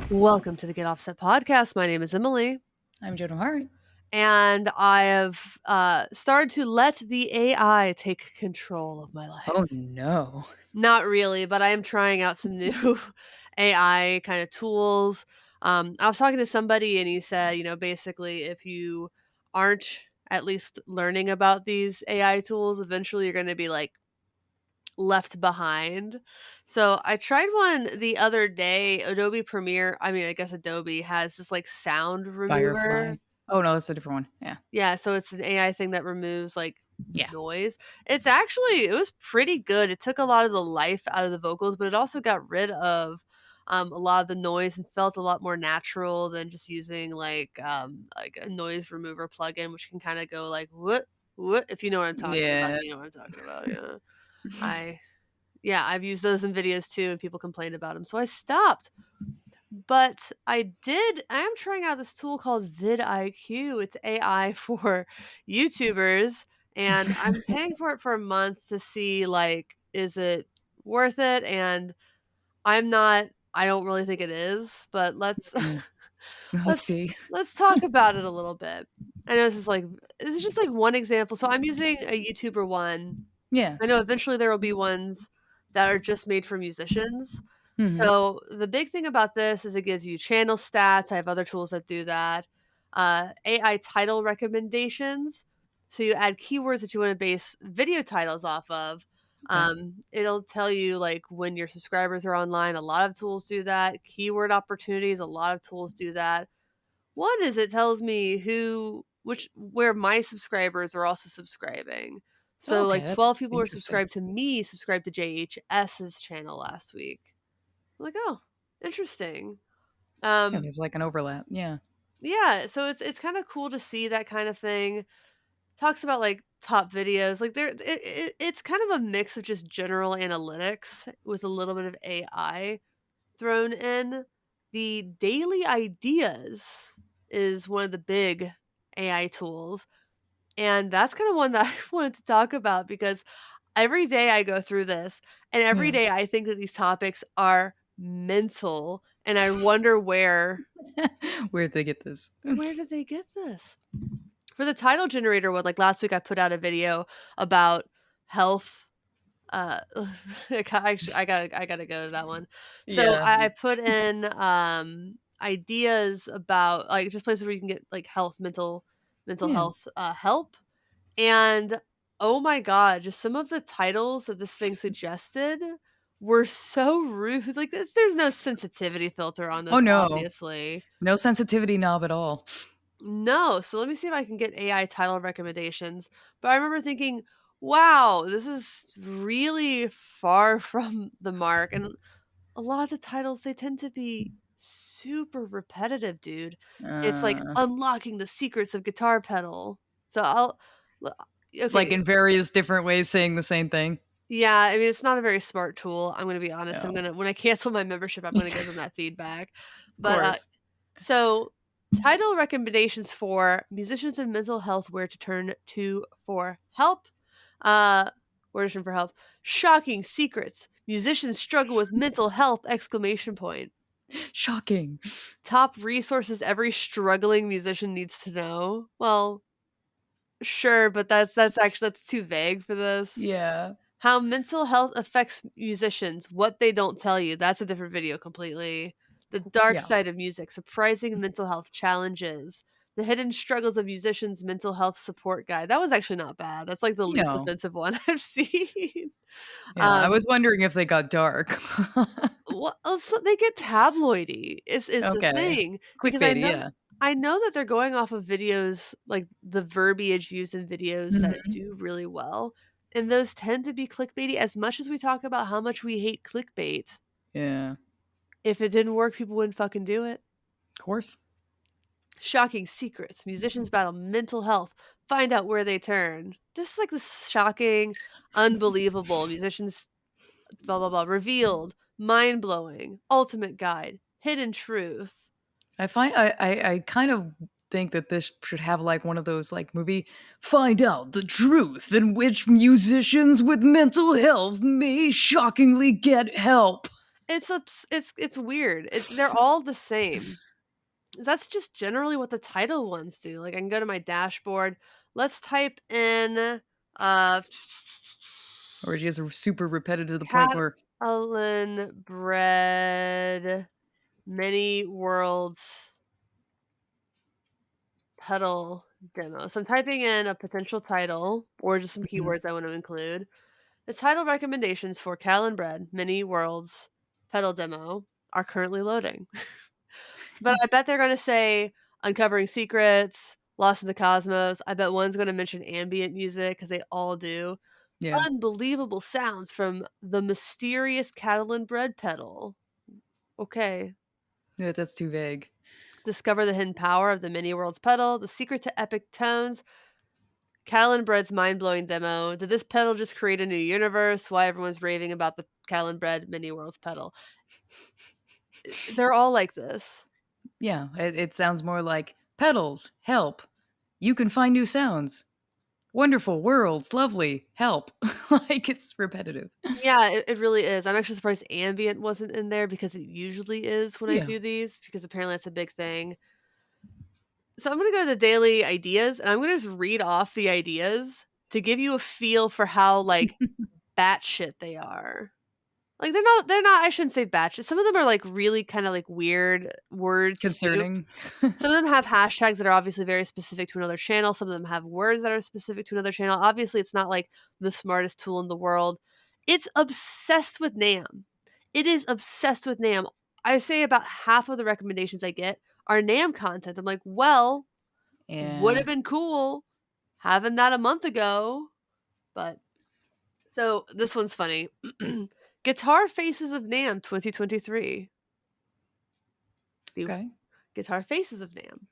Welcome to the Get Offset podcast. My name is Emily, I'm Joan. and I have started to let the AI take control of my life. Oh no. Not really, but I am trying out some new AI kind of tools. I was talking to somebody, and he said, basically, if you aren't at least learning about these AI tools, eventually you're going to be like left behind. So I tried one the other day. Adobe Premiere, I guess Adobe has this like sound Firefly. remover. Oh no, that's a different one. Yeah. Yeah, so it's an AI thing that removes like Yeah. noise. It was pretty good. It took a lot of the life out of the vocals, but it also got rid of a lot of the noise and felt a lot more natural than just using like a noise remover plugin, which can kind of go like what if you know what I'm talking about. Yeah. You know what I'm talking about. Yeah. I Yeah, I've used those in videos too, and people complained about them, so I stopped. But I am trying out this tool called vidIQ. It's AI for YouTubers, and I'm paying for it for a month to see, like, is it worth it? And I don't really think it is, but let's Mm. Let's let's see. let's talk about it a little bit. I know this is just like one example. So I'm using a YouTuber one. Yeah. I know eventually there will be ones that are just made for musicians. Hmm. So the big thing about this is it gives you channel stats. I have other tools that do that. AI title recommendations. So you add keywords that you want to base video titles off of. Okay. It'll tell you like when your subscribers are online. A lot of tools do that. Keyword opportunities. A lot of tools do that. One is it tells me where my subscribers are also subscribing. Oh, So okay, like 12 that's people were interesting. subscribed to me, subscribed to JHS's channel last week. I'm like, "Oh, interesting." Yeah, Um, there's like an overlap. Yeah. yeah, so it's kinda cool to see that kind of thing. Talks about, like, top videos, like, it's kind of a mix of just general analytics with a little bit of AI thrown in. The daily ideas is one of the big AI tools, and that's kinda one that I wanted to talk about because every day I go through this, and every Yeah. day I think that these topics are mental, and I wonder Where'd they get this? where did they get this? For the title generator one, like last week I put out a video about health. Uh, I gotta go to that one. So Yeah. I put in ideas about like just places where you can get like mental Yeah. health help. And oh my god, just some of the titles that this thing suggested were so rude. Like there's no sensitivity filter on Oh this, no. obviously. No sensitivity knob at all. No, so let me see if I can get AI title recommendations. But I remember thinking, wow, this is really far from the mark. And a lot of the titles, they tend to be super repetitive, dude. It's like Uh, unlocking the secrets of guitar pedal. So l- like okay. in various different ways saying the same thing. Yeah, I mean, it's not a very smart tool. I'm gonna be honest. No. When I cancel my membership, I'm gonna give them that feedback. Of But course. so, title recommendations for musicians and mental health, where to turn to for help. Uh, where to turn for help. Shocking secrets. Musicians struggle with mental health! Exclamation point. Shocking. Top resources every struggling musician needs to know. Well, sure, but that's too vague for this. Yeah. How mental health affects musicians, what they don't tell you. That's a different video completely. The dark Yeah. side of music, surprising mental health challenges. The hidden struggles of musicians' mental health support guide. That was actually not bad. That's like the least No. offensive one I've seen. Yeah, I was Um, wondering if they got dark. so they get tabloidy is the Okay. thing because Clickbaity, yeah. I know that they're going off of videos like the verbiage used in videos that Mhm. do really well, and those tend to be clickbaity as much as we talk about how much we hate clickbait. Yeah. If it didn't work, people wouldn't fucking do it. Of course. Shocking secrets. Musicians battle mental health. Find out where they turn. This is like this shocking, unbelievable. Musicians, blah, blah, blah. Revealed. Mind blowing. Ultimate guide. Hidden truth. I kind of think that this should have, like, one of those, like, movie "Find out the truth in which musicians with mental health may shockingly get help." it's weird. They're all the same. That's just generally what the title ones do. Like, I can go to my dashboard. Let's type in, uh, Or just super repetitive to the point where Catalan bread many worlds pedal demo. So I'm typing in a potential title or just some mhm, keywords I want to include. The title recommendations for Catalan bread many worlds pedal demo are currently loading. But I bet they're gonna say Uncovering Secrets, Lost in the Cosmos. I bet one's gonna mention ambient music because they all do. yeah. Unbelievable sounds from the mysterious Catalan bread pedal. Okay. Yeah, that's too vague. Discover the hidden power of the mini worlds pedal, the secret to epic tones, Catalan bread's mind-blowing demo. Did this pedal just create a new universe? Why everyone's raving about the Catalan bread mini worlds pedal. They're all like this. Yeah, it sounds more like pedals, help. You can find new sounds. Wonderful, worlds, lovely, help. Like it's repetitive. Yeah, it really is. I'm actually surprised ambient wasn't in there because it usually is when I Yeah. do these because apparently that's a big thing. So I'm gonna go to the daily ideas and I'm gonna just read off the ideas to give you a feel for how like batshit they are. Like they're not I shouldn't say batshit. Some of them are like really kind of like weird word soup. Concerning. Some of them have hashtags that are obviously very specific to another channel. Some of them have words that are specific to another channel. Obviously, it's not like the smartest tool in the world. It's obsessed with NAM. It is obsessed with NAM. I say about half of the recommendations I get are NAM content. I'm like, well, would Yeah. have been cool having that a month ago. But so this one's funny. Guitar Faces of NAM 2023. The Okay. Guitar Faces of NAM.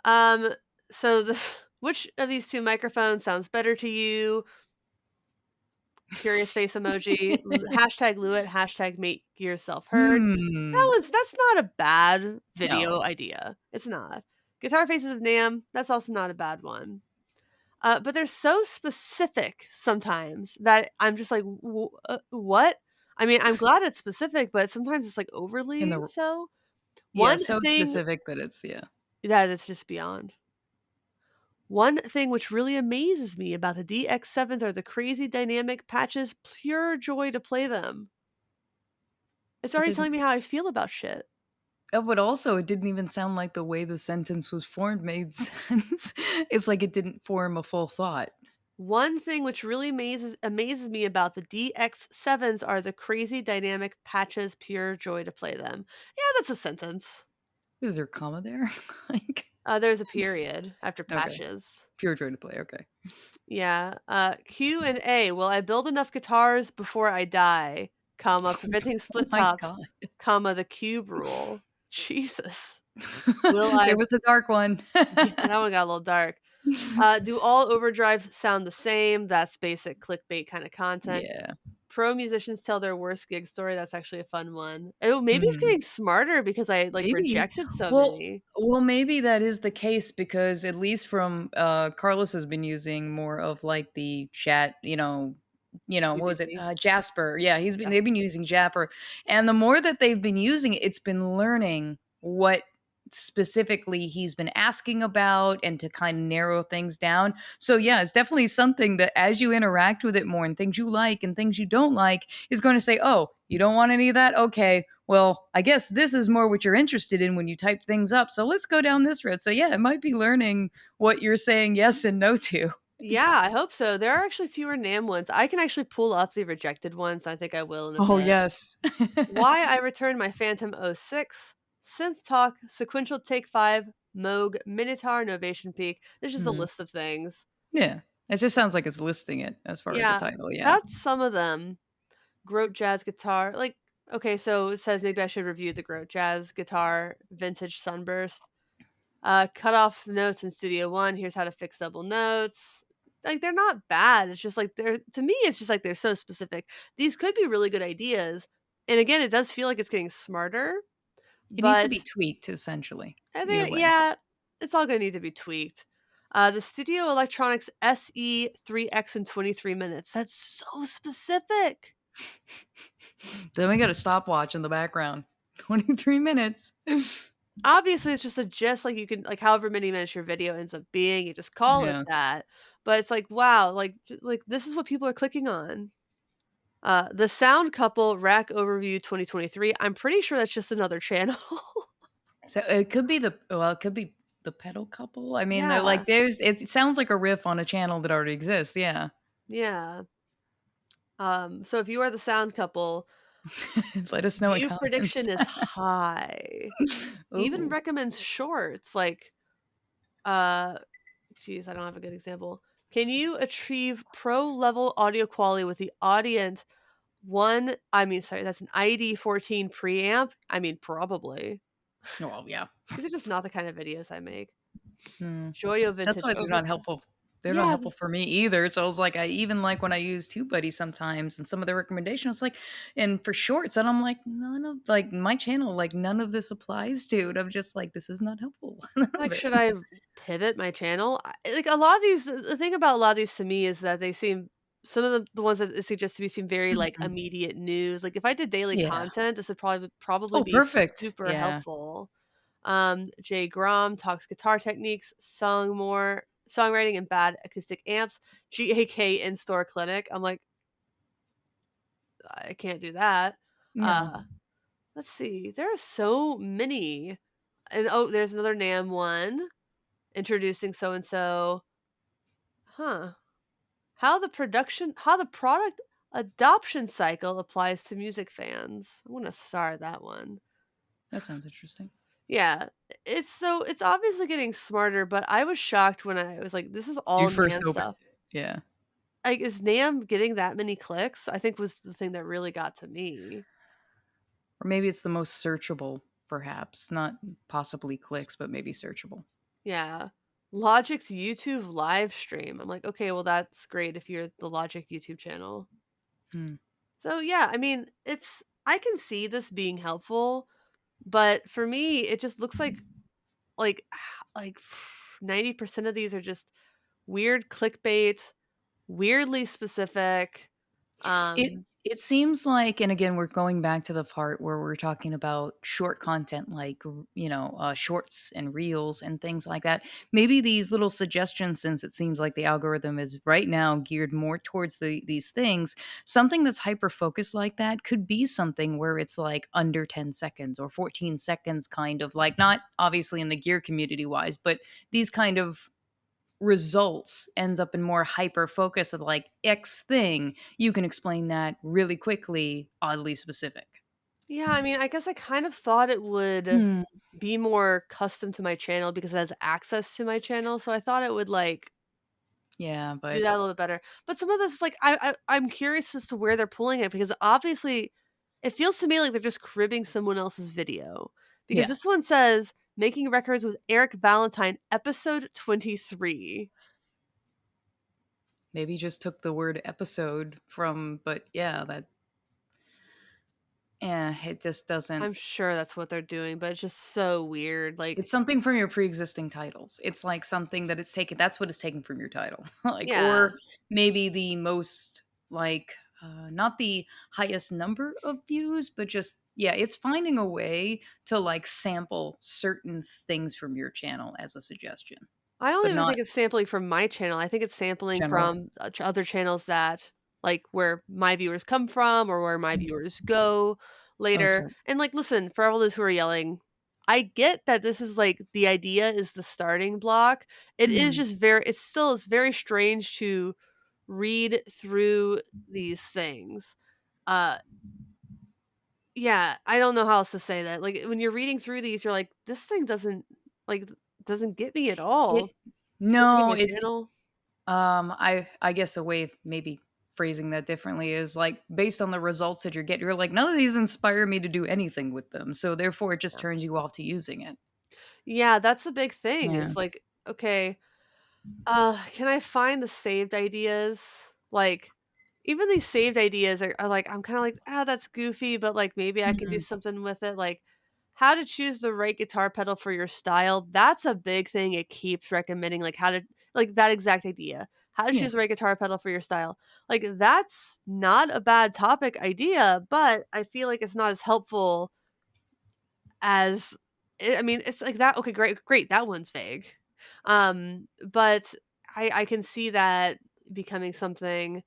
Um, so the which of these 2 microphones sounds better to you? Curious face emoji, hashtag Lewitt, hashtag make yourself heard. Hmm. That's not a bad video No. idea. It's not. Guitar Faces of NAMM, that's also not a bad one. But they're so specific sometimes that I'm just like, what?" I mean, I'm glad it's specific, but sometimes it's, like, In overly the so. yeah, One so thing specific that it's yeah. that is just beyond. One thing which really amazes me about the DX7s are the crazy dynamic patches, pure joy to play them. It's It already didn't telling me how I feel about shit. but also it didn't even sound like the way the sentence was formed made sense. It's like it didn't form a full thought. One thing which really amazes me about the DX7s are the crazy dynamic patches, pure joy to play them. Yeah, that's a sentence. Is there a comma there? Like There's a period after okay. patches. Pure joy to play, okay. Yeah. Q and A. Will I build enough guitars before I die? Comma preventing Oh split my tops. god. Comma the cube rule. Jesus. Will I There was the dark one. Yeah, that one got a little dark. Do all overdrives sound the same? That's basic clickbait kinda content. Yeah. Pro musicians tell their worst gig story, that's actually a fun one. Oh, maybe it's Mhm. getting smarter because I, like, Maybe. rejected so Well many. maybe that is the case because at least from Carlos has been using more of like the chat, what was it? GPT. Jasper. Yeah, Yes. they've been using Jasper. And the more that they've been using it, it's been learning what specifically he's been asking about and to kind of narrow things down. So yeah, it's definitely something that as you interact with it more and things you like and things you don't like is going to say, "Oh, you don't want any of that? Okay. Well, I guess this is more what you're interested in when you type things up. So let's go down this road." So yeah, it might be learning what you're saying yes and no to. Yeah, I hope so. There are actually fewer NAMM ones. I can actually pull up the rejected ones, I think I will in a Oh, bit. yes. Why I returned my Phantom '06, Synth Talk, Sequential Take 5, Moog, Minotaur, Novation Peak. There's just a Mhm. list of things. Yeah. It just sounds like it's listing it as far as the Yeah, title, yeah. that's some of them. Groat Jazz Guitar, like, okay, so it says maybe I should review the Groat Jazz Guitar Vintage Sunburst. Cut off notes in Studio One, here's how to fix double notes. Like, they're not bad, it's just like they're to me, it's just like they're so specific. These could be really good ideas, and again, it does feel like it's getting smarter, It needs to but be tweaked essentially, I either think way. yeah, it's all gonna need to be tweaked. The Studio Electronics SE3X in 23 minutes, that's so specific! Then we got a stopwatch in the background. 23 minutes. Obviously, it's just a gist, like, you can like, however many minutes your video ends up being, you just call it Yeah. that, but it's like, wow, like, this is what people are clicking on. The Sound Couple Rack Overview 2023, I'm pretty sure that's just another channel. So it could be it could be the pedal couple. I mean, they're Yeah, like it sounds like a riff on a channel that already exists. Yeah. yeah. So if you are the Sound Couple, Let us know in view comments. prediction is high. He even Ooh. recommends shorts, like, uh geez, I don't have a good example. Can you achieve pro level audio quality with the Audient sorry, that's an ID14 preamp? I mean, probably. Well, yeah. These are just not the kind of videos I make. Mm. Joyo That's Vintage why they're over not helpful. They're not yeah, helpful for me either. So I was like, I even like when I use TubeBuddy sometimes and some of the recommendations, like, and for shorts, and I'm like, none of like my channel, like none of this applies to. And I'm just like, this is not helpful. None of like, it. should I pivot my channel? Like, a lot of these the thing about a lot of these to me is that they seem some of the ones that it suggest to me seem very, like, Mhm. immediate news. Like, if I did daily Yeah. content, this would probably Oh, be perfect. super Yeah. helpful. Jay Grom talks guitar techniques, songwriting and bad acoustic amps, GAK in-store clinic. I'm like, I can't do that. No, Uh, let's see. There are so many. And oh, there's another NAM one introducing so and so. Huh. How the product adoption cycle applies to music fans. I'm gonna star that one. that sounds interesting. Yeah, it's obviously getting smarter, but I was shocked when I was like, "This is You all first NAM open. stuff." Yeah. Like, is NAM getting that many clicks? I think was the thing that really got to me. Or maybe it's the most searchable, perhaps. Not possibly clicks, but maybe searchable. Yeah. Logic's YouTube live stream. I'm like, "Okay, well, that's great if you're the Logic YouTube channel." Hmm. So, yeah, I mean, it's I can see this being helpful, but for me, it just looks like, like 90% of these are just weird clickbait, weirdly specific. It Um, it seems like, and again, we're going back to the part where we're talking about short content like, shorts and reels and things like that. Maybe these little suggestions, since it seems like the algorithm is right now geared more towards these things, something that's hyper focused like that could be something where it's like under 10 seconds or 14 seconds, kind of like, not obviously in the gear community wise, but these kind of results ends up in more hyper focus of like X thing, you can explain that really quickly, oddly specific. yeah, I mean, I guess I kind of thought it would Hmm. be more custom to my channel because it has access to my channel, so I thought it would, like, Yeah, do but that a little bit better. But some of this, like, I'm curious as to where they're pulling it because obviously it feels to me like they're just cribbing someone else's video. Because yeah, this one says, "Making Records with Eric Valentine, episode 23." maybe just took the word episode from, but yeah, that, yeah, it just doesn't. I'm sure that's what they're doing, but it's just so weird, like It's something from your pre-existing titles. It's like something that it's taken, that's what it's taken from your title. Like, yeah. or maybe the most like not the highest number of views, but just yeah, it's finding a way to like sample certain things from your channel as a suggestion, I don't but even not think it's sampling from my channel, I think it's sampling general. from, other channels that like, where my viewers come from or where my Mm. viewers go Oh, that's later, right. and, like, listen, for all those who are yelling, I get that this is, like the idea is the starting block. It is Mhm. just very it still is very strange to read through these things. Uh, yeah, I don't know how else to say that, like, when you're reading through these, you're like, "This thing like, doesn't get me at It all." Doesn't get no, my it channel. I guess a way of maybe phrasing that differently is like based on the results that you're getting, you're like, none of these inspire me to do anything with them. So therefore it just turns you off to using it. Yeah, that's the big thing. Yeah. It's like, okay, can I find the saved ideas? Like, even these saved ideas are like, I'm kind of like, ah, that's goofy, but like maybe I can do Mhm. something with it. Like, how to choose the right guitar pedal for your style. That's a big thing. It keeps recommending, like, how to, like, that exact idea. how to Yeah. choose the right guitar pedal for your style. Like, that's not a bad topic idea, but I feel like it's not as helpful as I mean, it's like that okay, great, that one's vague. But I can see that becoming something,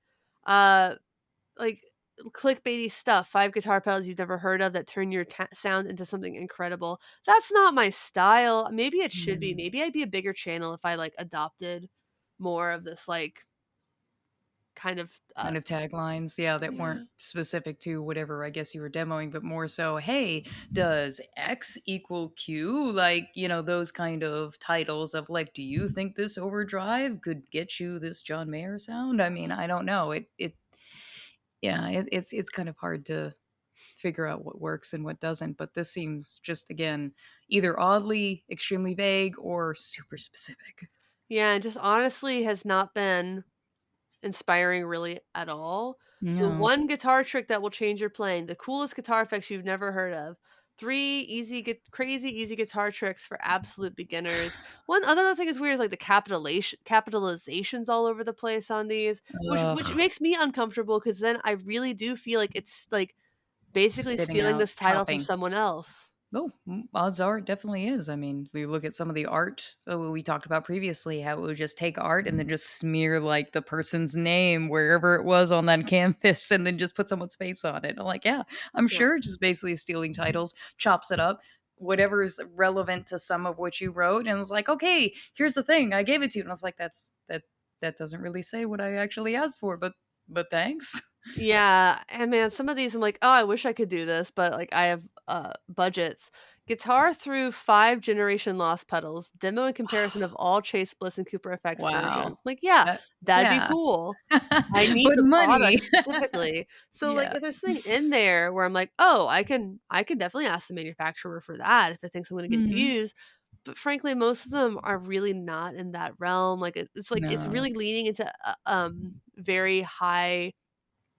uh, like, clickbaity stuff, 5 guitar pedals you've never heard of that turn your sound into something incredible. That's not my style. Maybe it should be. Mm. Maybe I'd be a bigger channel if I, like, adopted more of this, like, kind of, Kind of taglines, yeah, that weren't yeah. specific to whatever I guess you were demoing, but more so, "Hey, does X equal Q?" Like, those kind of titles of like, "Do you think this overdrive could get you this John Mayer sound?" I mean, I don't know. It yeah, it's kind of hard to figure out what works and what doesn't, but this seems just again, either oddly extremely vague or super specific. Yeah, and just honestly has not been inspiring really at all. The No. one guitar trick that will change your playing, the coolest guitar effects you've never heard of. 3 crazy easy guitar tricks for absolute beginners. One another thing is weird is like the capitalizations all over the place on these, which Ugh. makes me uncomfortable because then I really do feel like it's like basically Spitting stealing out, this title from chopping. someone else. Oh, odds are it definitely is. I mean, we look at some of the art we talked about previously, how it would just take art and then just smear like the person's name wherever it was on that canvas and then just put someone's face on it. I'm like, yeah, I'm Yeah. sure just basically stealing titles, chops it up, whatever is relevant to some of what you wrote, and it's like, okay, here's the thing, I gave it to you. And I was like, that doesn't really say what I actually asked for, but thanks. Yeah, and man, some of these I'm like, "Oh, I wish I could do this," but, like, I have, budgets. Guitar through 5 generation loss pedals, demo and comparison of all Chase Bliss and Cooper Effects Wow. versions. I'm like, "Yeah, that'd be Yeah. cool. I need But the money. product specifically." So, like, Yeah. if there's something in there where I'm like, "Oh, I can definitely ask the manufacturer for that if it thinks I'm gonna get Mhm. views," but frankly, most of them are really not in that realm, like, it's like it's No. really leaning into, very high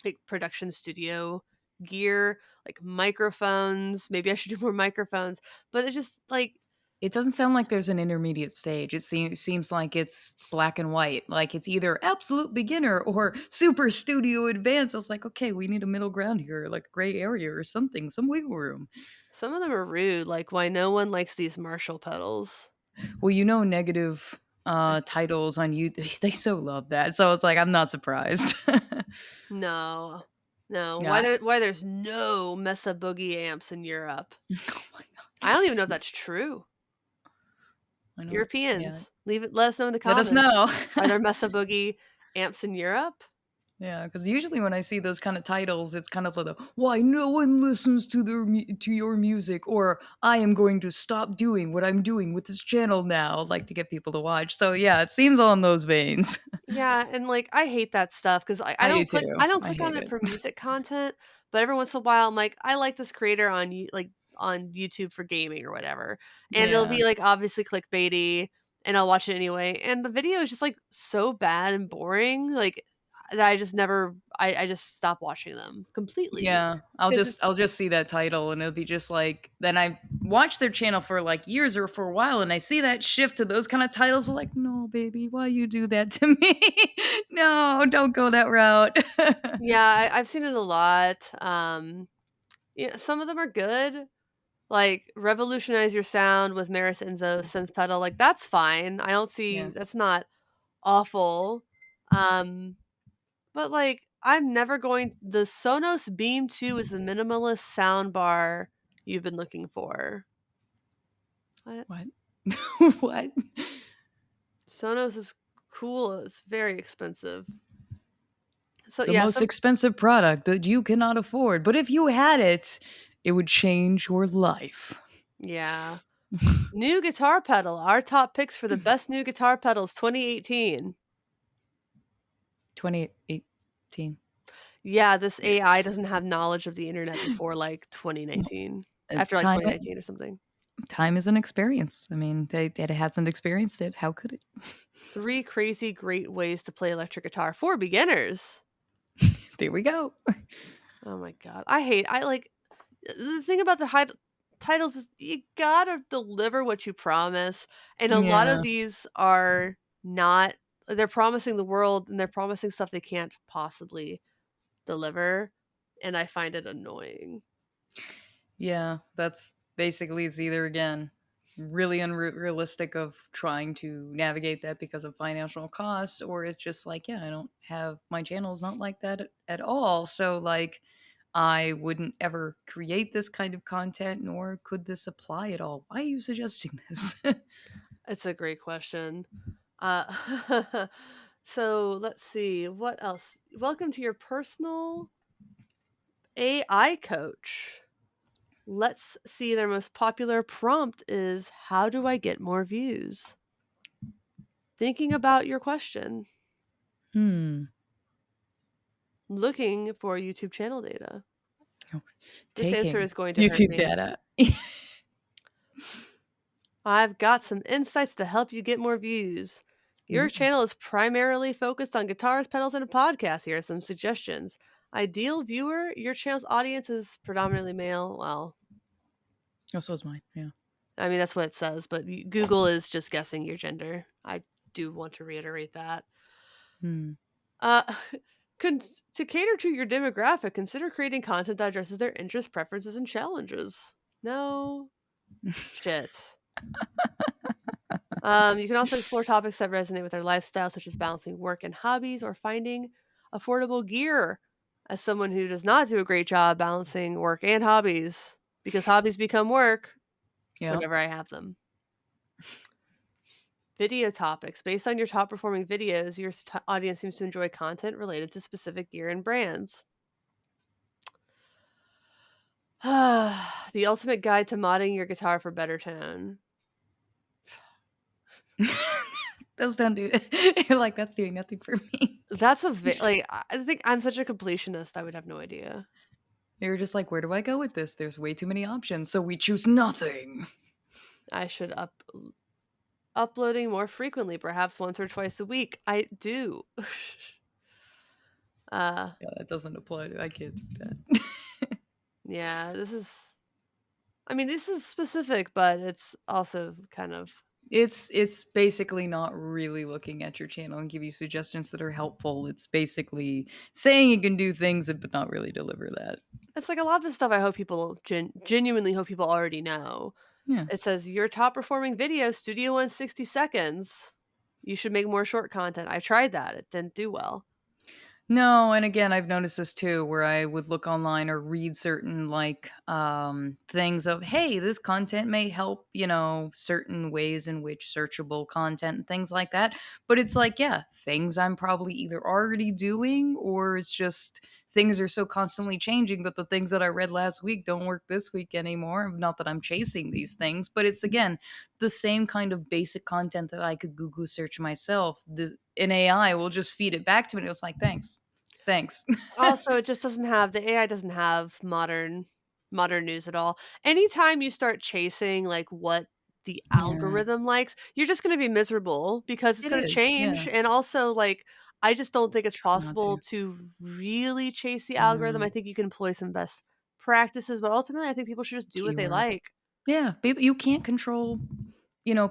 like production studio gear, like microphones. Maybe I should do more microphones, but it's just like It doesn't sound like there's an intermediate stage. It seems like it's black and white. Like it's either absolute beginner or super studio advanced. I was like, okay, we need a middle ground here, like a gray area or something, some wiggle room. some of them are rude, like why no one likes these Marshall pedals. Well, negative titles on YouTube, they so love that. So it's like I'm not surprised. No. No. Yeah. Why there's no Mesa Boogie amps in Europe. Oh my I don't god. even know if that's true. I know. Yeah. Europeans, let us know in the Let us comments. know. Are there Mesa Boogie amps in Europe? Yeah, because usually when I see those kind of titles, it's kind of like, "Why no one listens to to your music," or "I am going to stop doing what I'm doing with this channel now," like to get people to watch. So yeah, it seems on those veins. Yeah, and, like, I hate that stuff because I do too. I don't I click on hate it it. for music content, but every once in a while, I'm like, "I like this creator on on YouTube for gaming or whatever," and it'll Yeah. be, like, obviously clickbaity, and I'll watch it anyway, and the video is just, like, so bad and boring, like, that I just never I just stop watching them completely Yeah, I'll because just it's I'll just see that title and it'll be just like then I watched their channel for like years or for a while and I see that shift to those kind of titles I'm like, "No, baby, why you do that to me? No, don't go that route." yeah, I've seen it a lot, yeah, some of them are good. Like, revolutionize your sound with Maris Enzo synth pedal, like, that's fine. I don't see Yeah. that's not awful. Um, but, like, I'm never going the Sonos Beam 2 is the minimalist soundbar you've been looking for. What? What? What? Sonos is cool, it's very expensive. So, The yeah, most some expensive product that you cannot afford, but if you had it, it would change your life. yeah. New guitar pedal, our top picks for the best new guitar pedals 2018. 2018. Yeah, this AI doesn't have knowledge of the internet before, like, 2019 after, like, Time 2019 or something. time is an experience. I mean, it hasn't experienced it. How could it? 3 crazy great ways to play electric guitar for beginners. There we go. Oh my god. I like the thing about the high titles is you gotta deliver what you promise, and a lot of Yeah. these are not They're promising the world and they're promising stuff they can't possibly deliver, and I find it annoying. Yeah, that's basically it's either again really unrealistic of trying to navigate that because of financial costs, or it's just like, yeah, I don't have my channel's not like that at all. So like I wouldn't ever create this kind of content, nor could this apply at all. Why are you suggesting this? It's a great question. Uh, so let's see, what else? Welcome to your personal AI coach. Let's see, their most popular prompt is, how do I get more views? Thinking about your question, Hmm. looking for YouTube channel data. Oh, This answer taking is going to hurt YouTube me. data. I've got some insights to help you get more views. Your Ooh. channel is primarily focused on guitars, pedals, and a podcast. Here are some suggestions. Ideal viewer, your channel's audience is predominantly male. Well, Oh, so is mine. Yeah. I mean, that's what it says, but Google is just guessing your gender. I do want to reiterate that. Hmm. Uh, to cater to your demographic, consider creating content that addresses their interests, preferences, and challenges. No shit. You can also explore topics that resonate with their lifestyle, such as balancing work and hobbies or finding affordable gear. As someone who does not do a great job balancing work and hobbies, because hobbies become work Yep. whenever I have them. Video topics. Based on your top performing videos, your audience seems to enjoy content related to specific gear and brands. The ultimate guide to modding your guitar for better tone. Those don't do like that's doing nothing for me. That's a like I think I'm such a completionist. I would have no idea. You're just like, where do I go with this? There's way too many options, so we choose nothing. I should uploading more frequently, perhaps once or twice a week. I do. uh Yeah, that doesn't apply to I can't do that. yeah, this is specific, but it's also kind of It's basically not really looking at your channel and give you suggestions that are helpful. It's basically saying you can do things but not really deliver that. it's like a lot of the stuff I hope people genuinely hope people already know. Yeah. It says your top performing video, Studio One 60 seconds. You should make more short content. I tried that. It didn't do well. No, and again, I've noticed this too, where I would look online or read certain like things of, hey, this content may help, certain ways in which searchable content and things like that. But it's like, yeah, things I'm probably either already doing or it's just things are so constantly changing that the things that I read last week don't work this week anymore. Not that I'm chasing these things, but it's again the same kind of basic content that I could Google search myself. An AI will just feed it back to me. And it was like, thanks. Thanks. Also, it just doesn't have the AI doesn't have modern news at all. Anytime you start chasing, like, what the Yeah, algorithm likes, you're just gonna be miserable because it's it gonna is, change, yeah. and also, like, I just don't think it's Try not possible to. to really chase the algorithm. No. I think you can employ some best practices, but ultimately, I think people should just do what they Keywords. like. Yeah, people you can't control,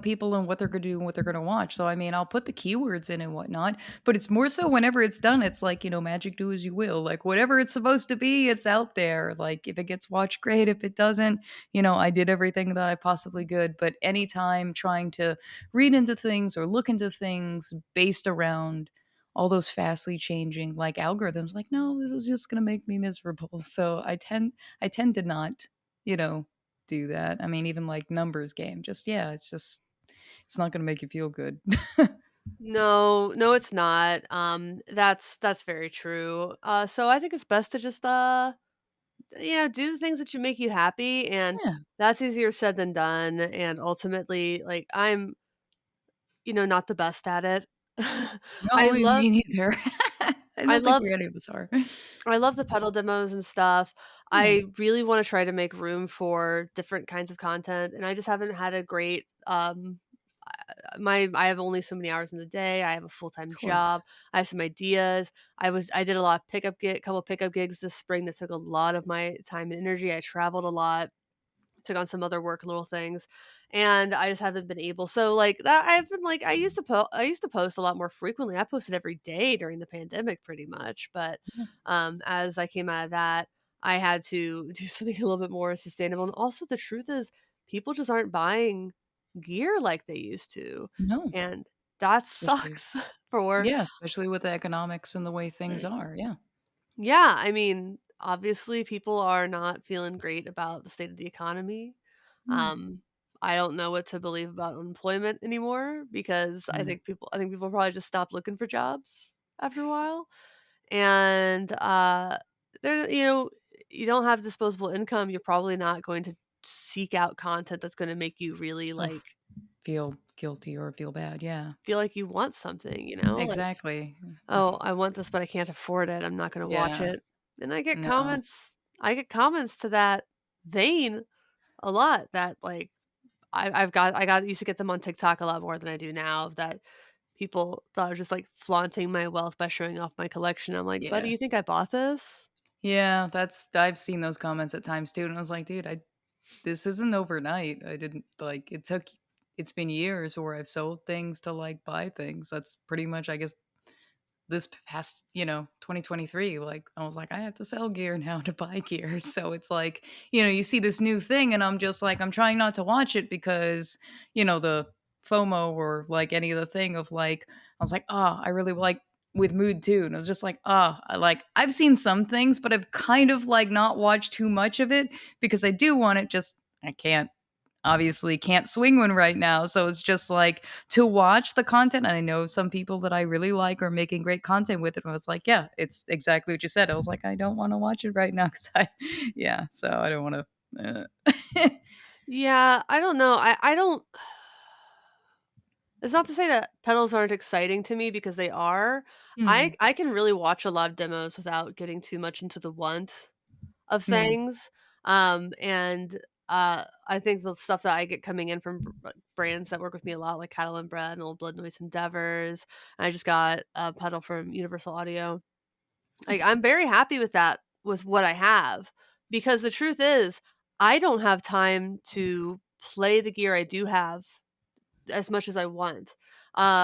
people and what they're gonna do and what they're gonna watch. So I mean, I'll put the keywords in and whatnot, but it's more so whenever it's done, it's like, magic do as you will. Like whatever it's supposed to be, it's out there. Like if it gets watched, great. If it doesn't, I did everything that I possibly could. But anytime trying to read into things or look into things based around all those fastly changing like algorithms, like, no, this is just gonna make me miserable. So I tend to not, you know, do that. I mean, even like numbers game, just yeah, it's not gonna make you feel good. No, no, it's not. That's very true. So I think it's best to just do the things that you make you happy, and Yeah. that's easier said than done. And ultimately, like, I'm, not the best at it. I No, love me neither. I I don't think love we any of us are. I love the pedal demos and stuff. Yeah, I really wanna try to make room for different kinds of content, and I just haven't had a great, I have only so many hours in the day. I have a full-time of job. course. I have some ideas. I did a lot of couple pickup gigs this spring that took a lot of my time and energy. I traveled a lot, took on some other work little things, and I just haven't been able. So, like, that I've been like I used to post a lot more frequently. I posted every day during the pandemic pretty much, but, Yeah. as I came out of that, I had to do something a little bit more sustainable, and also the truth is people just aren't buying gear like they used to, No, and that especially sucks for yeah, especially with the economics and the way things are, yeah. Yeah, I mean, obviously people are not feeling great about the state of the economy. No. Um, I don't know what to believe about unemployment anymore because Mm. I think people probably just stopped looking for jobs after a while. And there you don't have disposable income, you're probably not going to seek out content that's going to make you really Oof, like feel guilty or feel bad, yeah. feel like you want something, you know? Like, Exactly. "Oh, I want this, but I can't afford it. I'm not gonna watch Yeah, it." And no. I get comments to that vein a lot that, like, I got used to get them on TikTok a lot more than I do now, that people thought I was just, like, flaunting my wealth by showing off my collection. I'm like, "Buddy, Yeah. you think I bought this?" Yeah, that's I've seen those comments at times too, and I was like, "Dude, I this isn't overnight. I didn't like, it's been years where I've sold things to, like, buy things." That's pretty much, I guess, this past, 2023, like, I was like, "I have to sell gear now to buy gear." So it's like, you see this new thing and I'm just like, I'm trying not to watch it because, the FOMO or like any other thing of like, I was like, "Oh, I really like" with Mood too. And I was just like, "Oh, I've seen some things, but I've kind of like not watched too much of it because I do want it, just I can't obviously can't swing one right now." So it's just like to watch the content. And I know some people that I really like are making great content with it. And I was like, yeah, it's exactly what you said. I was like, I don't want to watch it right now because yeah, so I don't want to. Yeah, I don't know. I don't it's not to say that pedals aren't exciting to me because they are. Mm, I can really watch a lot of demos without getting too much into the want of mm, things, and, I think the stuff that I get coming in from brands that work with me a lot, like Cattle and Bread and Old Blood Noise Endeavors, and I just got a pedal from Universal Audio. Like, nice. I'm very happy with that, with what I have, because the truth is, I don't have time to play the gear I do have as much as I want.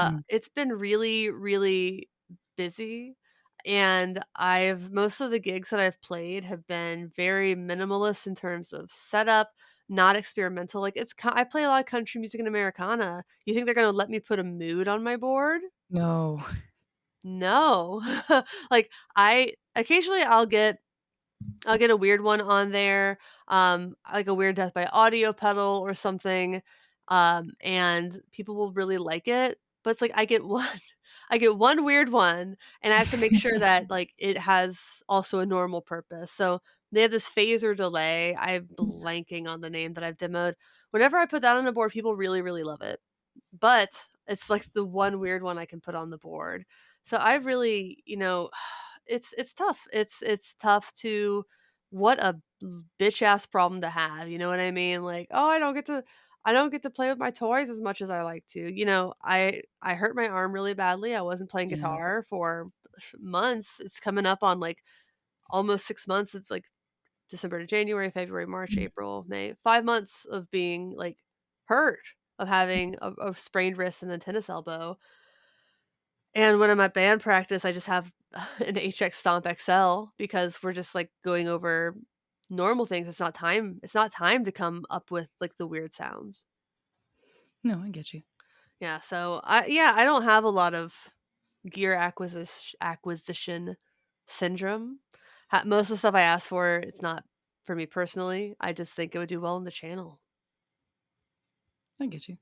Mm, It's been really, really busy, and I've most of the gigs that I've played have been very minimalist in terms of setup, not experimental. Like I play a lot of country music and Americana. You think they're gonna let me put a mood on my board? no. No. Like I occasionally I'll get a weird one on there, like a weird death by audio pedal or something, and people will really like it. But it's like I get one, I get one weird one, and I have to make sure that like it has also a normal purpose. So they have this phaser delay. I'm blanking on the name that I've demoed. Whenever I put that on the board, people really, really love it. But it's like the one weird one I can put on the board. So I really, it's tough. It's tough to what a bitch ass problem to have, you know what I mean? Like, "Oh, I don't get to play with my toys as much as I like to." I hurt my arm really badly. I wasn't playing Yeah. guitar for months. It's coming up on like almost 6 months of like December to January, February, March, Mm. April, May. 5 months of being like hurt, of having a sprained wrist and a tennis elbow. And when I'm at band practice, I just have an HX Stomp XL because we're just, like, going over normal things. It's not time to come up with, like, the weird sounds. No, I get you. Yeah, so I don't have a lot of gear acquisition syndrome. Most of the stuff I ask for, it's not for me personally. I just think it would do well in the channel. I get you.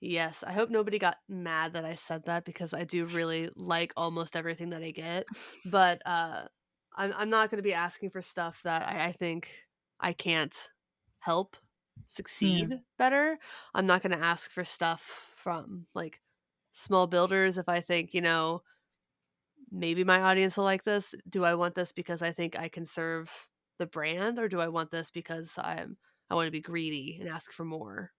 Yes, I hope nobody got mad that I said that because I do really like almost everything that I get, but, I'm not gonna be asking for stuff that I think I can't help Yeah. succeed better. I'm not gonna ask for stuff from, like, small builders if I think, maybe my audience will like this. Do I want this because I think I can serve the brand, or do I want this because I wanna be greedy and ask for more?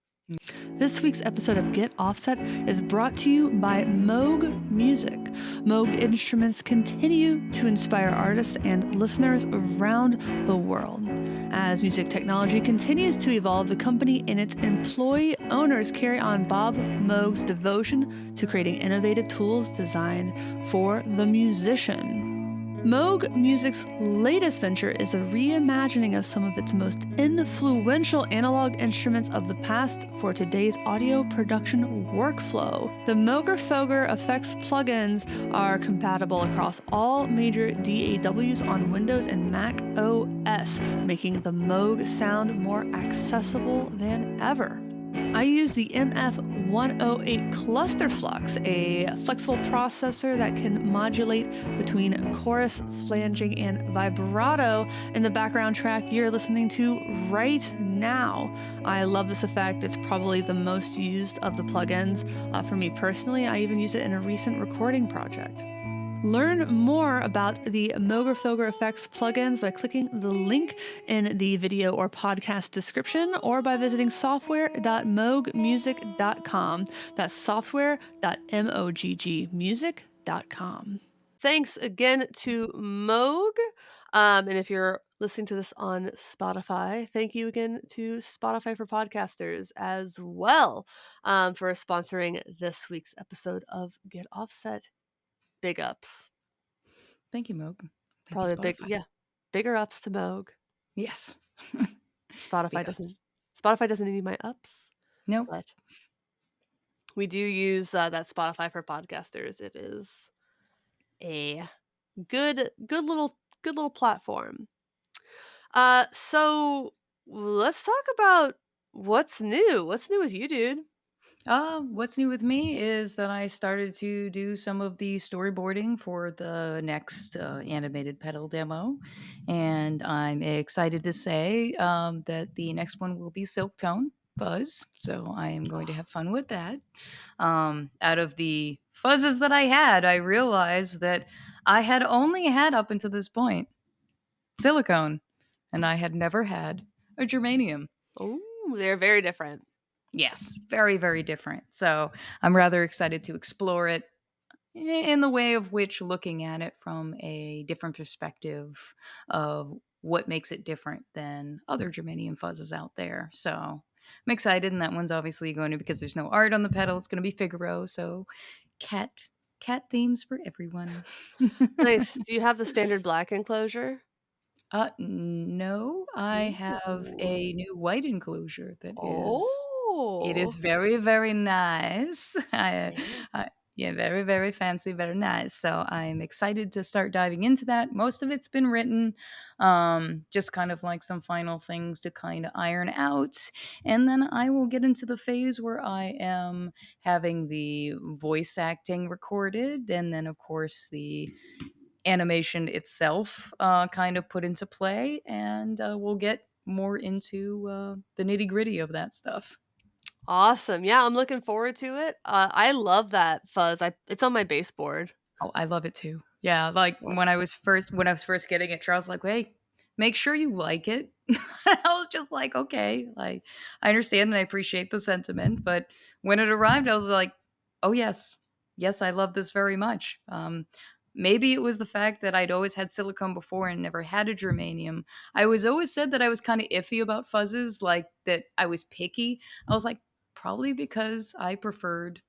This week's episode of Get Offset is brought to you by Moog Music. Moog instruments continue to inspire artists and listeners around the world. As music technology continues to evolve, the company and its employee owners carry on Bob Moog's devotion to creating innovative tools designed for the musician. Moog Music's latest venture is a reimagining of some of its most influential analog instruments of the past for today's audio production workflow. The Moogerfooger Effects Plug-ins are compatible across all major DAWs on Windows and macOS, making the Moog sound more accessible than ever. I use the MF108 Cluster Flux, a flexible processor that can modulate between chorus, flanging, and vibrato in the background track you're listening to right now. I love this effect. It's probably the most used of the plugins. For me personally, I even use it in a recent recording project. Learn more about the Moogerfooger Effects plugins by clicking the link in the video or podcast description or by visiting software.moogmusic.com. That's software.moggmusic.com. Thanks again to Moog. And if you're listening to this on Spotify, thank you again to Spotify for Podcasters as well for sponsoring this week's episode of Get Offset. Big ups. Thank you, Moog. Thank you, Probably Spotify. bigger ups to Moog. Yes. Spotify Big doesn't ups. Spotify doesn't need my ups, Nope. but we do use that Spotify for Podcasters. It is a good little platform. So let's talk about what's new. What's new with you, dude? What's new with me is that I started to do some of the storyboarding for the next animated pedal demo, and I'm excited to say that the next one will be Silk Tone Fuzz. So I am going to have fun with that. Out of the fuzzes that I had, I realized that I had only had up until this point silicone, and I had never had a germanium. Oh, they're very different. Yes, very, very different. So I'm rather excited to explore it in the way of which looking at it from a different perspective of what makes it different than other germanium fuzzes out there. So I'm excited, and that one's obviously going to, because there's no art on the pedal, it's going to be Figaro. So cat themes for everyone. Nice. Do you have the standard black enclosure? No, I have Ooh. a new white enclosure that is it Oh. is very, very nice. Fancy. Yeah, very, very fancy, very nice. So I'm excited to start diving into that. Most of it's been written, just kind of like some final things to kind of iron out. And then I will get into the phase where I am having the voice acting recorded. And then, of course, the animation itself kind of put into play, and we'll get more into the nitty gritty of that stuff. Awesome. Yeah, I'm looking forward to it. I love that fuzz. It's on my baseboard. Oh, I love it too. Yeah, like Yeah. when I was first getting it, Charles was like, "Hey, make sure you like it." I was just like, "Okay." Like, I understand and I appreciate the sentiment, but when it arrived, I was like, "Oh yes, yes, I love this very much." Maybe it was the fact that I'd always had silicone before and never had a germanium. I was always said that I was kind of iffy about fuzzes, like that I was picky. I was like, probably because I preferred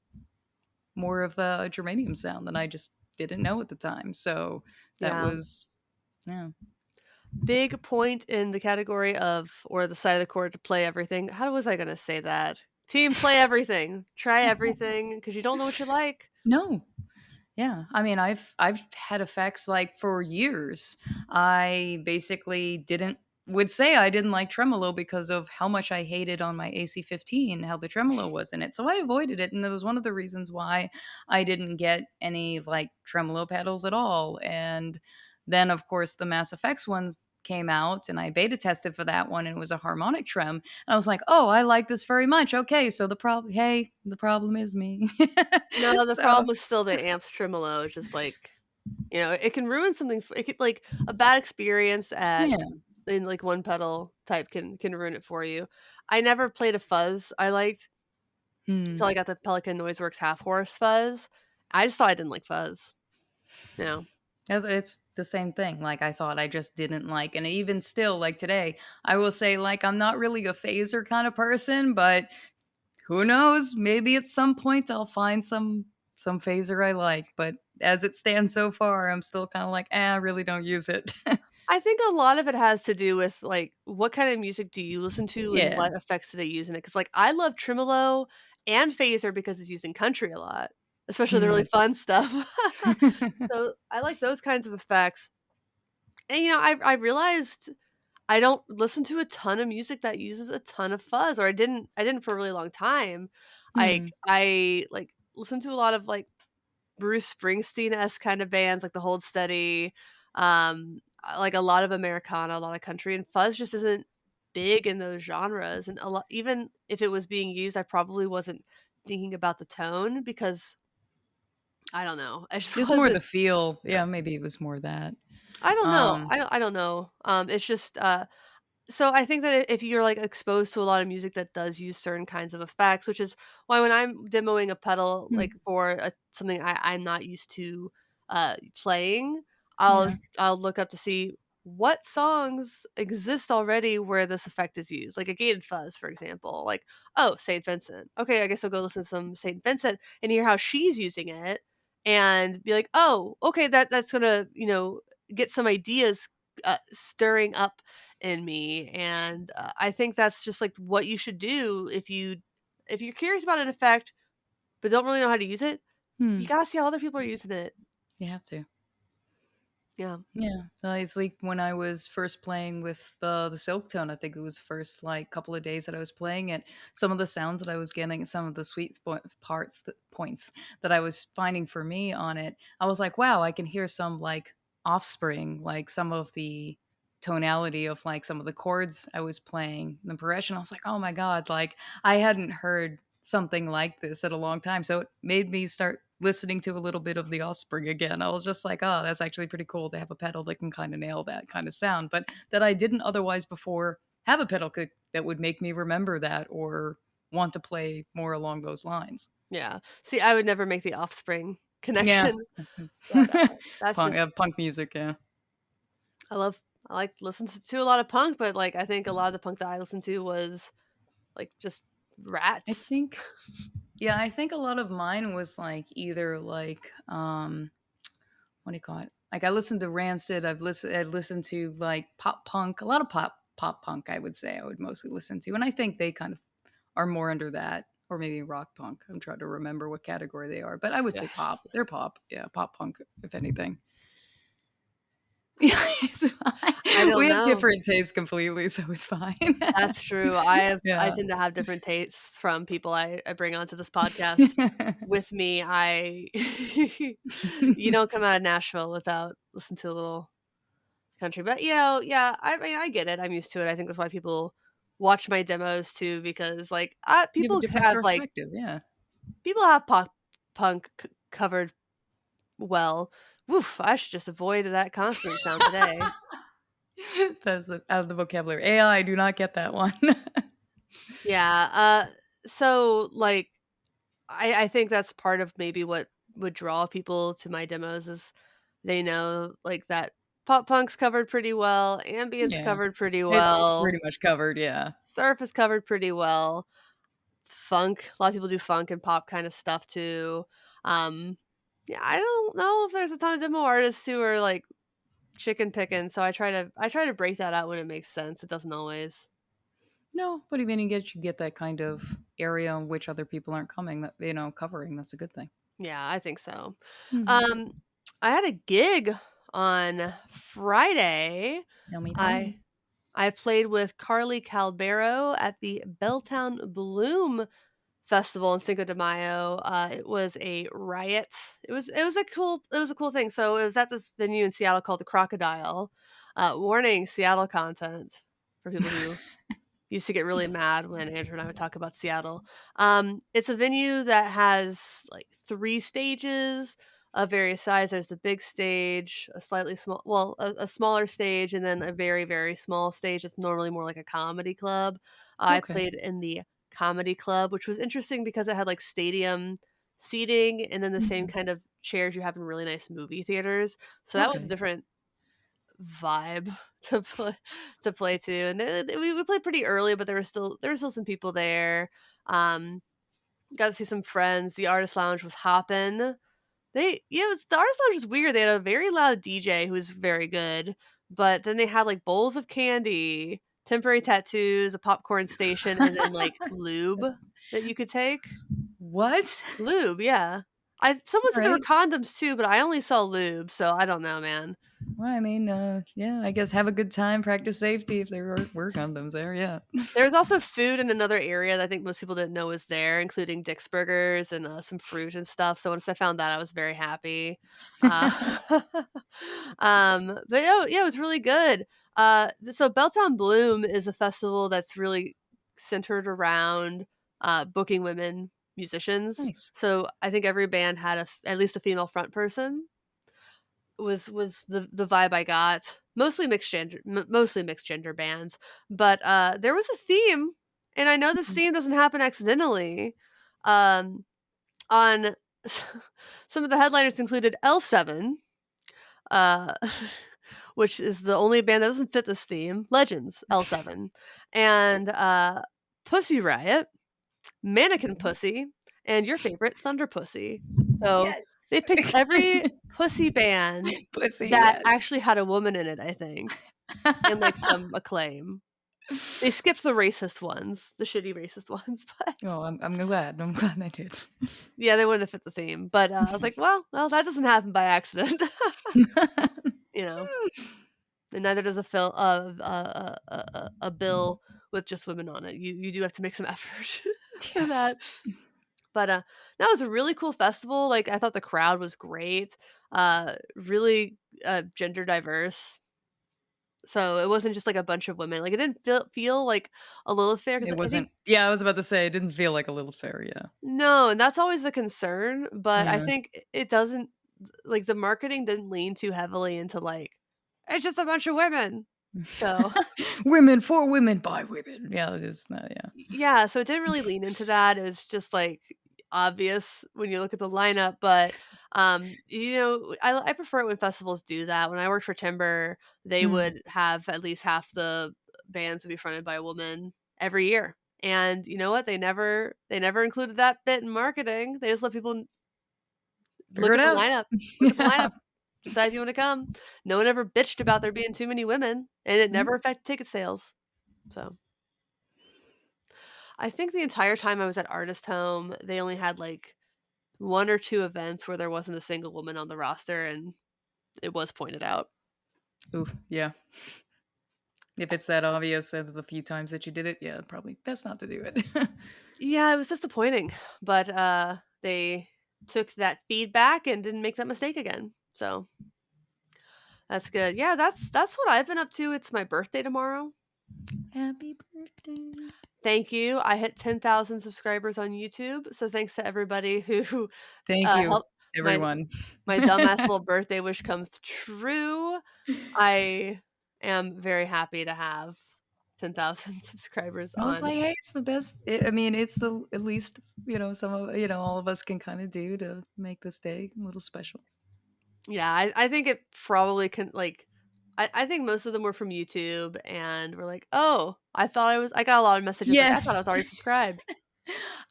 more of a germanium sound than I just didn't know at the time. So that Yeah. was, yeah. Big point in the category of or the side of the court to play everything. How was I gonna say that? Team play everything. Try everything because you don't know what you like. No. Yeah, I mean, I've had effects like for years. I basically didn't would say I didn't like tremolo because of how much I hated on my AC-15 how the tremolo was in it. So I avoided it, and that was one of the reasons why I didn't get any like tremolo pedals at all. And then of course the Mass Effects ones came out and I beta tested for that one and it was a harmonic trem. And I was like, "Oh, I like this very much. Okay, so the problem is me." No, the So problem is still the amps tremolo. It's just like, it can ruin something. It could like a bad experience at yeah. in like one pedal type can ruin it for you. I never played a fuzz I liked. Hmm. until I got the Pelican Noiseworks half horse fuzz. I just thought I didn't like fuzz, you know? It's the same thing, like, I thought I just didn't like and even still, like, today, I will say, like, I'm not really a phaser kinda person, but who knows? Maybe at some point I'll find some phaser I like, but as it stands so far, I'm still kinda like, I really don't use it." I think a lot of it has to do with, like, what kind of music do you listen to and Yeah. what effects do they use in it? Because like, I love tremolo and phaser because it's used in country a lot, especially the really Mm. fun stuff. So, I like those kinds of effects. And, I realized I don't listen to a ton of music that uses a ton of fuzz, or I didn't for a really long time. Hmm. I listen to a lot of, like, Bruce Springsteen-esque kind of bands, like the Hold Steady, I like a lot of Americana, a lot of country, and fuzz just isn't big in those genres, and a lot even if it was being used, I probably wasn't thinking about the tone because I don't know, I just It's more the wasn't. feel. Yeah. Yeah, maybe it was more that. I don't know, Um, I don't know, it's just, so I think that if you're, like, exposed to a lot of music that does use certain kinds of effects, which is why when I'm demoing a pedal, like, hmm, for something I'm not used to, playing, yeah. I'll look up to see what songs exist already where this effect is used, like a gated fuzz, for example, like, "Oh, Saint Vincent. Okay, I guess I'll go listen to some Saint Vincent and hear how she's using it," and be like, "Oh, okay, that's gonna, get some ideas, stirring up in me, and, I think that's just, like, what you should do if you're curious about an effect, but don't really know how to use it, Hmm, you gotta see how other people are using it. you have to. Yeah. Yeah, it's like when I was first playing with the silk tone, I think it was first like couple of days that I was playing it. Some of the sounds that I was getting, some of the sweet points that I was finding for me on it, I was like, wow, I can hear some like offspring, like some of the tonality of like some of the chords I was playing, the progression. I was like, oh my god, like I hadn't heard something like this in a long time. So it made me start listening to a little bit of the offspring again. I was just like, oh, that's actually pretty cool to have a pedal that can kind of nail that kind of sound, but that I didn't otherwise before have a pedal that would make me remember that or want to play more along those lines. Yeah. See, I would never make the Offspring Yeah. connection, but, that's Punk, just punk music, yeah. I love I like listen to a lot of punk, but, like, I think a lot of the punk that I listened to was, like, just I rats. think yeah, I think a lot of mine was like either like what do you call it? Like I listened to Rancid, I'd listened to like pop punk, a lot of pop punk I would say I would mostly listen to. And I think they kind of are more under that or maybe rock punk. I'm trying to remember what category they are, but I would Yeah. say pop. They're pop. Yeah, pop punk if anything. Yeah, it's I fine. We don't have know. different tastes completely, so it's fine. That's true. I Yeah. tend to have different tastes from people I bring onto this podcast with me. I you don't come out of Nashville without listen to a little country, but, yeah, I mean, I get it, I'm used to it, I think that's why people watch my demos too because, like, You have a different perspective, yeah. people have pop punk covered well. Woof, I should just avoid that consonant sound today. That's out of the vocabulary. AI, I do not get that one. Yeah, so, like, I think that's part of maybe what would draw people to my demos is they know, like, that pop punk's covered pretty well, ambient's Yeah. covered pretty It's well, pretty much covered, yeah. surf is covered pretty well, funk, a lot of people do funk and pop kinda stuff too. Um, yeah, I don't know if there's a ton of demo artists who are, like, chicken picking, so I try to break that out when it makes sense, it doesn't always. No, but even you get that kind of area in which other people aren't coming that, covering, that's a good thing. Yeah, I think so. Mhm. Um, I had a gig on Friday. Tell me. I I played with Carly Calbero at the Belltown Bloom Festival in Cinco de Mayo. It was a riot. It was a cool thing. So it was at this venue in Seattle called the Crocodile. Warning Seattle content for people who used to get really mad when Andrew and I would talk about Seattle. It's a venue that has like 3 stages of various size. There's a big stage, a slightly small well, a smaller stage, and then a very, very small stage that's normally more like a comedy club. I Okay. played in the comedy club, which was interesting because it had, like, stadium seating and then the same Mhm. kind of chairs you have in really nice movie theaters. So that was a Okay. different vibe to play to, and then we played pretty early, but there were still some people there. Um, got to see some friends. The artist lounge was hopping. It was the artist lounge was weird. They had a very loud DJ who was very good, but then they had, like, bowls of candy, temporary tattoos, a popcorn station, and then, like, lube that you could take. What? Lube, yeah. Someone said there were Alright. condoms too, but I only saw lube, so I don't know, man. Well, I mean, yeah, I guess have a good time, practice safety if there were condoms there, yeah. There was also food in another area that I think most people didn't know was there, including Dick's Burgers and, some fruit and stuff, so once I found that, I was very happy. Uh, but yeah, it was really good. So Belltown Bloom is a festival that's really centered around, booking women musicians. Nice. So I think every band had at least a female front person. Was the vibe I got. Mostly mixed gender bands, but, there was a theme, and I know this Mhm. theme doesn't happen accidentally. Um, on some of the headliners included L7, uh, which is the only band that doesn't fit this theme, Legends, L7, and, Pussy Riot, Mannequin Okay. Pussy, and your favorite, Thunder Pussy. So, Yes. they picked every pussy band Pussy, that yes. actually had a woman in it, I think, and, like, some acclaim. They skipped the racist ones, the shitty racist ones, but Oh, I'm glad I did. yeah, they wouldn't have fit the theme, but, I was like, "Well, that doesn't happen by accident." You know? And neither does a bill with just women on it. You do have to make some effort for Yes. that. But, no, it was a really cool festival, like, I thought the crowd was great, really, gender diverse. So it wasn't just, like, a bunch of women, like, it didn't feel like a Lilith fair because It I wasn't think yeah, I was about to say, it didn't feel like a little fair, yeah. no, and that's always the concern, but I Yeah. think it doesn't like, the marketing didn't lean too heavily into, like, "It's just a bunch of women." So Women for women by women. Yeah, it is not yeah. yeah, so it didn't really lean into that, it was just, like, obvious when you look at the lineup, but, I prefer it when festivals do that. When I worked for Timber, they Mm. would have at least half the bands would be fronted by a woman every year, and you know what? They never included that bit in marketing, they just let people Figure look it at the out. lineup, look at the Yeah. lineup, decide if you wanna come. No one ever bitched about there being too many women, and it Mm. never affected ticket sales, so I think the entire time I was at Artist Home, they only had, like, 1 or 2 events where there wasn't a single woman on the roster, and it was pointed out. Oof, yeah. If it's that obvious and the few times that you did it, yeah, probably best not to do it. Yeah, it was disappointing, but, they took that feedback and didn't make that mistake again, so that's good. Yeah, that's what I've been up to. It's my birthday tomorrow. Happy birthday. Thank you. I hit 10,000 subscribers on YouTube, so thanks to everybody who, Thank you, helped my everyone. my dumbass little birthday wish come true. I am very happy to have 10,000 subscribers I was on like, "Hey, it's the best." I mean, it's the at least, some of all of us can kinda do to make this day a little special. yeah, I think it probably can like, I think most of them were from YouTube and were like, "Oh, I got a lot of messages like, "I thought I Yes. was already subscribed."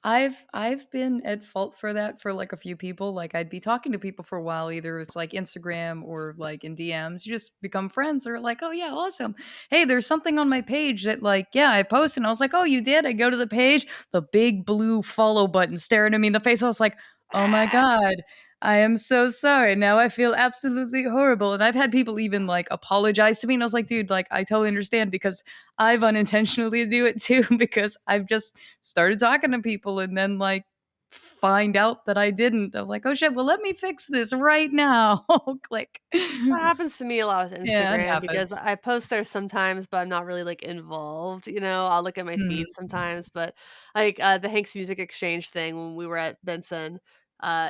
I've been at fault for that for, like, a few people, like, I'd be talking to people for a while, either it's, like, Instagram or, like, in DMs, you just become friends, they're like, "Oh, yeah, awesome. Hey, there's something on my page that, like, yeah, I posted," and I was like, "Oh, you did?" I go to the page, the big blue follow button staring at me in the face, I was like, "Oh my Ah, god. I am so sorry. Now I feel absolutely horrible," and I've had people even, like, apologize to me, and I was like, "Dude, like, I totally understand because I've unintentionally do it too because I've just started talking to people and then, like, find out that I didn't. I'm like, "Oh, shit. Well, let me fix this right now." Click. that happens to me a lot with Yeah, it Instagram because happens. I post there sometimes, but I'm not really, like, involved, you know? I'll look at my Mm. feed sometimes, but, like, the Hank's Music Exchange thing when we were at Benson,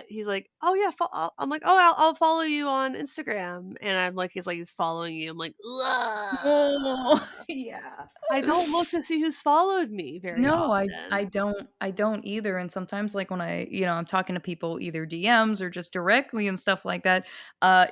he's like, "Oh, yeah, I'm like, "Oh, I'll follow you on Instagram," and I'm like he's following you. I'm like, "Ugh." Oh, yeah. I don't look to see who's followed me very No, I often. don't either, and sometimes, like, when I'm talking to people either DMs or just directly and stuff like that,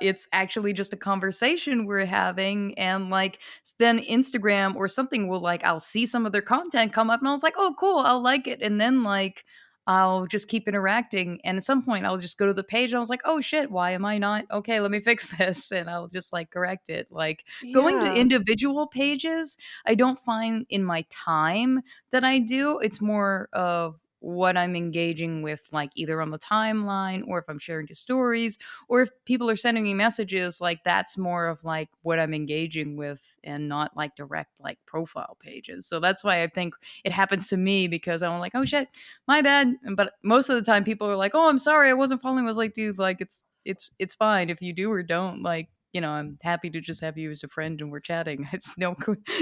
it's actually just a conversation we're having, and, like, then Instagram or something will, like, I'll see some of their content come up, and I was like, "Oh, cool, I'll like it," and then, like, I'll just keep interacting, and at some point, I'll just go to the page, and I was like, "Oh, shit, why am I not okay, let me fix this," and I'll just, like, correct it, like, going to Yeah. individual pages, I don't find in my time that I do. It's more of what I'm engaging with, like either on the timeline or if I'm sharing to stories or if people are sending me messages, like that's more of like what I'm engaging with and not like direct like profile pages. So that's why I think it happens to me because I'm like, oh shit, my bad. But most of the time people are like, oh, I'm sorry, I wasn't following. I was like, dude, like it's fine if you do or don't. Like, I'm happy to just have you as a friend and we're chatting. It's no,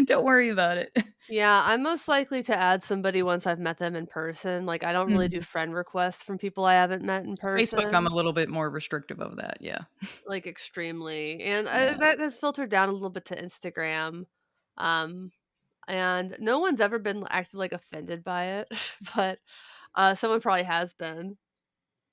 don't worry about it. Yeah, I'm most likely to add somebody once I've met them in person, like, I don't really do friend requests from people I haven't met in Facebook, I'm a person, little bit more restrictive of that, yeah. like, extremely, and, Yeah. that has filtered down a little bit to Instagram, um, and no one's ever been acted, like, offended by it, but, someone probably has been.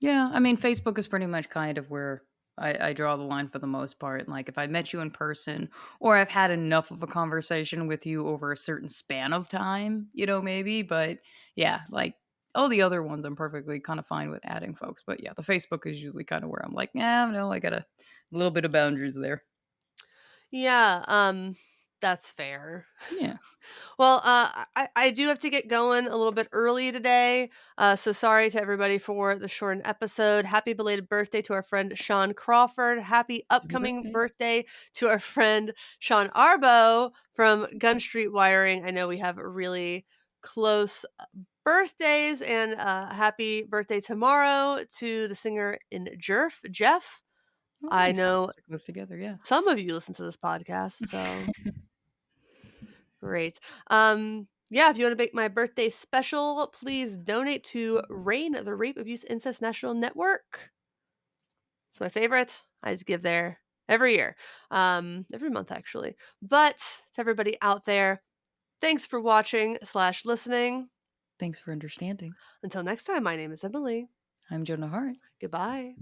Yeah, I mean, Facebook is pretty much kind of where I draw the line for the most part. Like, if I met you in person or I've had enough of a conversation with you over a certain span of time, maybe. But yeah, like all the other ones, I'm perfectly kind of fine with adding folks. But yeah, the Facebook is usually kind of where I'm like, yeah, no, I got a little bit of boundaries there. Yeah, that's fair. Yeah. Well, I do have to get going a little bit early today, so sorry to everybody for the shortened episode. Happy belated birthday to our friend Sean Crawford. Happy Happy upcoming birthday. birthday to our friend Sean Arbo from Gun Street Wiring. I know we have really close birthdays, and happy birthday tomorrow to the singer in Jerf, Jeff. Oh, I nice. know So close together. Yeah. some of you listen to this podcast, so great. Yeah, if you want to make my birthday special, please donate to RAIN, the Rape Abuse Incest National Network. It's my favorite. I just give there every year, every month actually. But to everybody out there, thanks for watching slash listening. Thanks for understanding. Until next time, my name is Emily. I'm Jonah Hart. Goodbye.